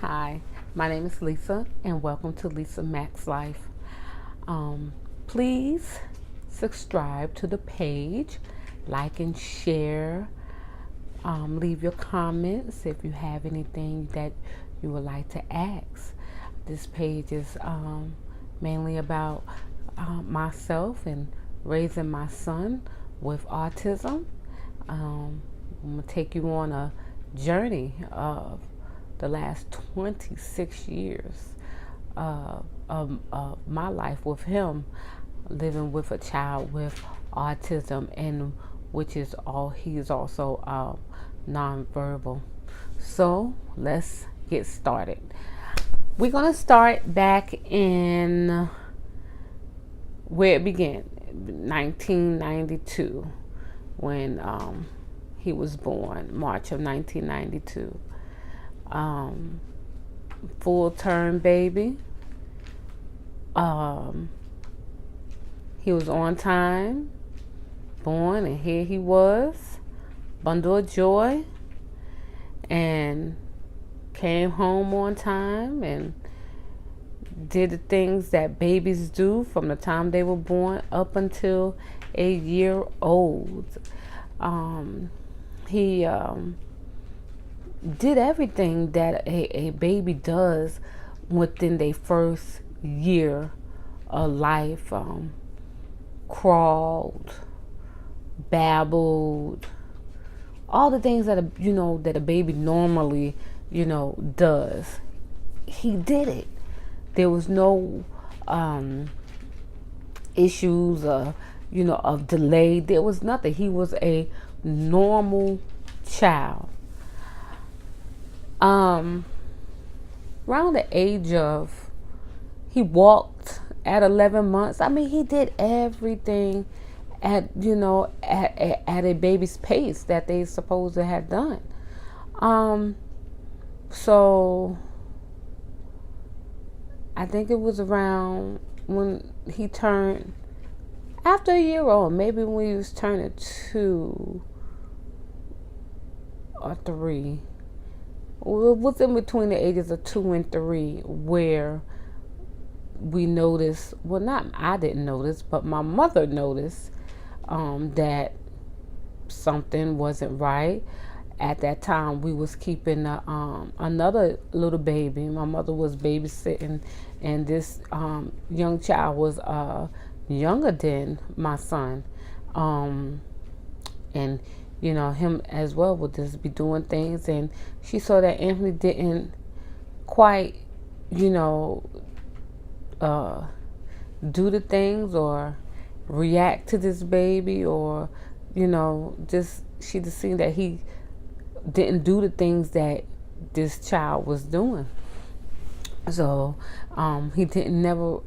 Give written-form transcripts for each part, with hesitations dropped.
Hi, my name is Lisa, and welcome to Lisa Max Life. Please subscribe to the page, like and share. Leave your comments if you have anything that you would like to ask. This page is mainly about myself and raising my son with autism. I'm going to take you on a journey of the last 26 years of my life with him, living with a child with autism, and which is all he is also nonverbal. So let's get started. We're gonna start back in where it began, 1992, when he was born, March of 1992. Full term baby. He was on time, born, and here he was, bundle of joy, and came home on time and did the things that babies do from the time they were born up until a year old. He did everything that a baby does within their first year of life. Crawled, babbled, all the things that that a baby normally does. He did it. There was no issues of delay. There was nothing. He was a normal child. Around the age of, he walked at 11 months. I mean, he did everything at a baby's pace that they supposed to have done. So I think it was around when he turned, after a year old, maybe when he was turning 2 or 3. It was in between the ages of 2 and 3 where we noticed, well, not I didn't notice, but my mother noticed that something wasn't right. At that time, we was keeping another little baby. My mother was babysitting, and this young child was younger than my son. And him as well would just be doing things, and she saw that Anthony didn't quite do the things or react to this baby, or just she just seen that he didn't do the things that this child was doing. So he didn't never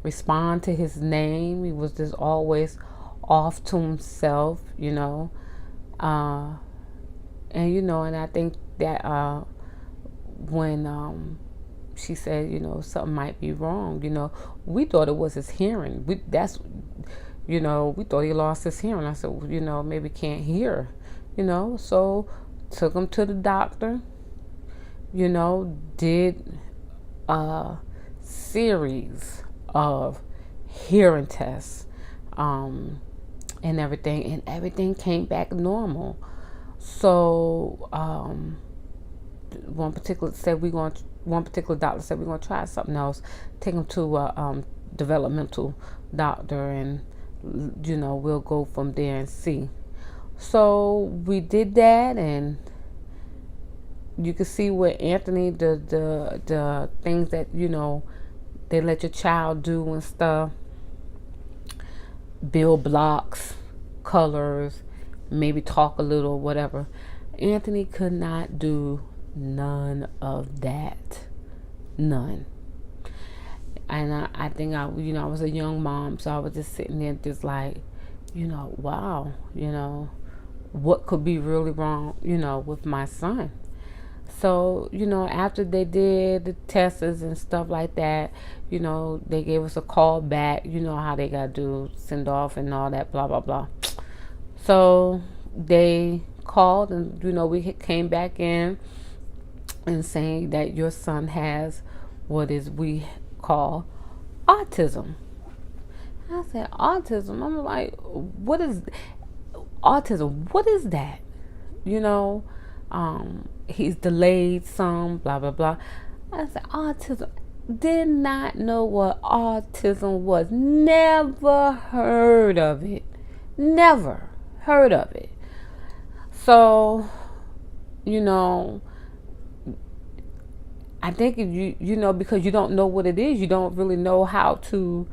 respond to his name. He was just always off to himself, and and I think that when she said, something might be wrong, we thought it was his hearing. We thought he lost his hearing. I said, well, maybe can't hear, so took him to the doctor, did a series of hearing tests, and everything came back normal. So one particular doctor said we're going to try something else, take him to a developmental doctor, and we'll go from there and see. So we did that, and you can see where Anthony, the things that they let your child do and stuff, build blocks, colors, maybe talk a little, whatever. Anthony could not do none of that. None. And I think I was a young mom, so I was just sitting there just like, wow, what could be really wrong, with my son. So, after they did the tests and stuff like that, they gave us a call back, how they got to do send off and all that, blah, blah, blah. So they called, and we came back in, and saying that your son has what is we call autism. I said, autism? I'm like, what is autism? What is that? You know, he's delayed some, blah, blah, blah. I said, autism. Did not know what autism was. Never heard of it. Never heard of it. So, you know, I think if because you don't know what it is, you don't really know how to,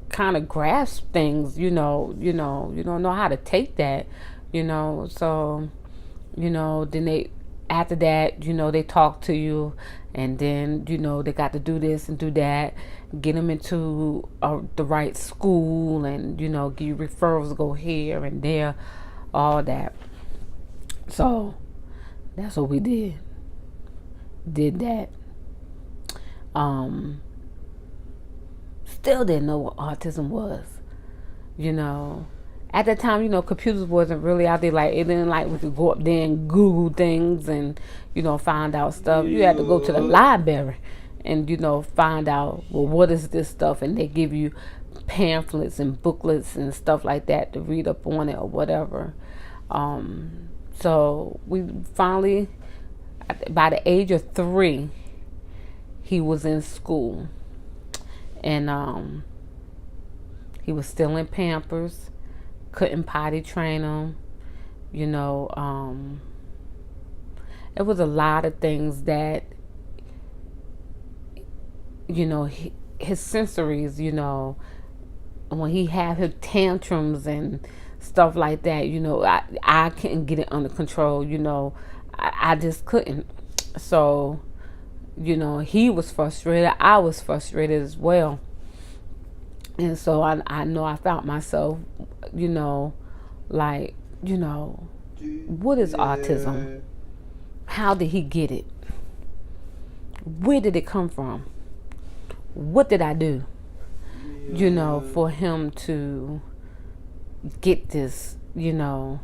kind of grasp things, you don't know how to take that, so, then after that, they talk to you, and then, they got to do this and do that, get them into the right school, and, give you referrals, go here and there, all that. So that's what we did that. Still didn't know what autism was. At that time, computers wasn't really out there. Like, it didn't like we could go up there and Google things and, find out stuff. You had to go to the library and, find out, well, what is this stuff? And they give you pamphlets and booklets and stuff like that to read up on it or whatever. So we finally, by the age of 3, he was in school, and he was still in Pampers, couldn't potty train him, it was a lot of things that, his sensories, when he had his tantrums and stuff like that, I couldn't get it under control, I just couldn't. So, he was frustrated. I was frustrated as well. And so I know I found myself, like, what is autism? How did he get it? Where did it come from? What did I do, for him to get this, and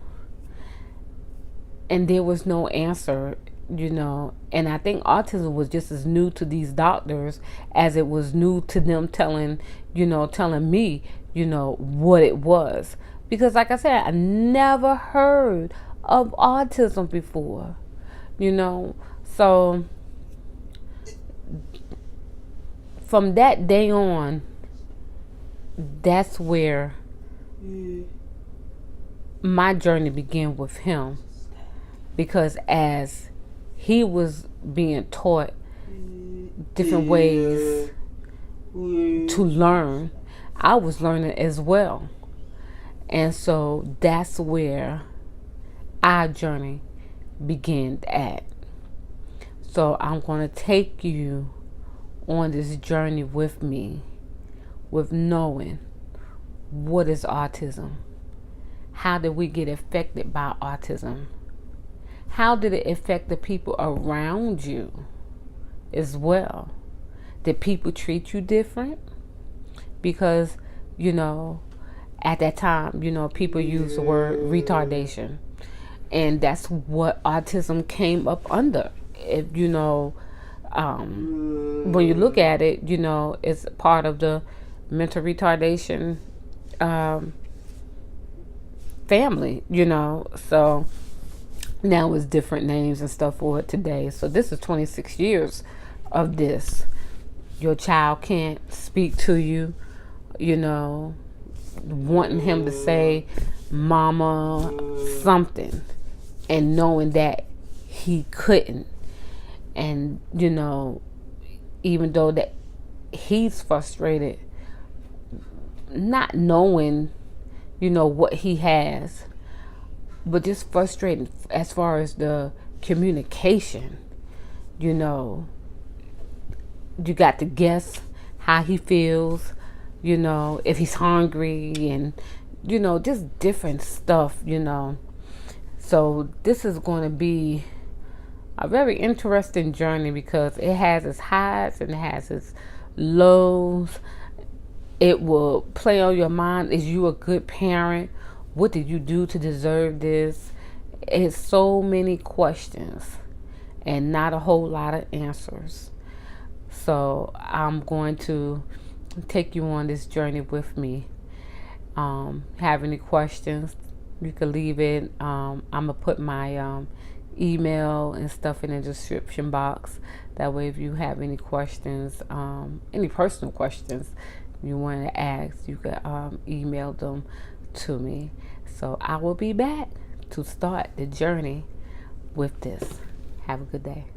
there was no answer, and I think autism was just as new to these doctors as it was new to them telling me, what it was. Because like I said, I never heard of autism before, so from that day on, that's where my journey began with him. Because as he was being taught different ways to learn, I was learning as well. And so that's where our journey began at. So I'm going to take you on this journey with me, with knowing what is autism. How did we get affected by autism? How did it affect the people around you as well? Did people treat you different? Because, at that time, people used the word retardation. And that's what autism came up under. If, when you look at it, it's part of the mental retardation family, so now it's different names and stuff for it today. So this is 26 years of this. Your child can't speak to you, wanting him to say mama something and knowing that he couldn't. And, even though that he's frustrated, not knowing, what he has, but just frustrated as far as the communication, you got to guess how he feels, if he's hungry and, just different stuff, So this is going to be a very interesting journey because it has its highs and it has its lows. It will play on your mind. Is you a good parent? What did you do to deserve this? It's so many questions. and not a whole lot of answers. So I'm going to take you on this journey with me. Have any questions, you can leave it. I'm going to put my email and stuff in the description box. That way, if you have any questions, any personal questions you want to ask, you can email them to me. So I will be back to start the journey with this. Have a good day.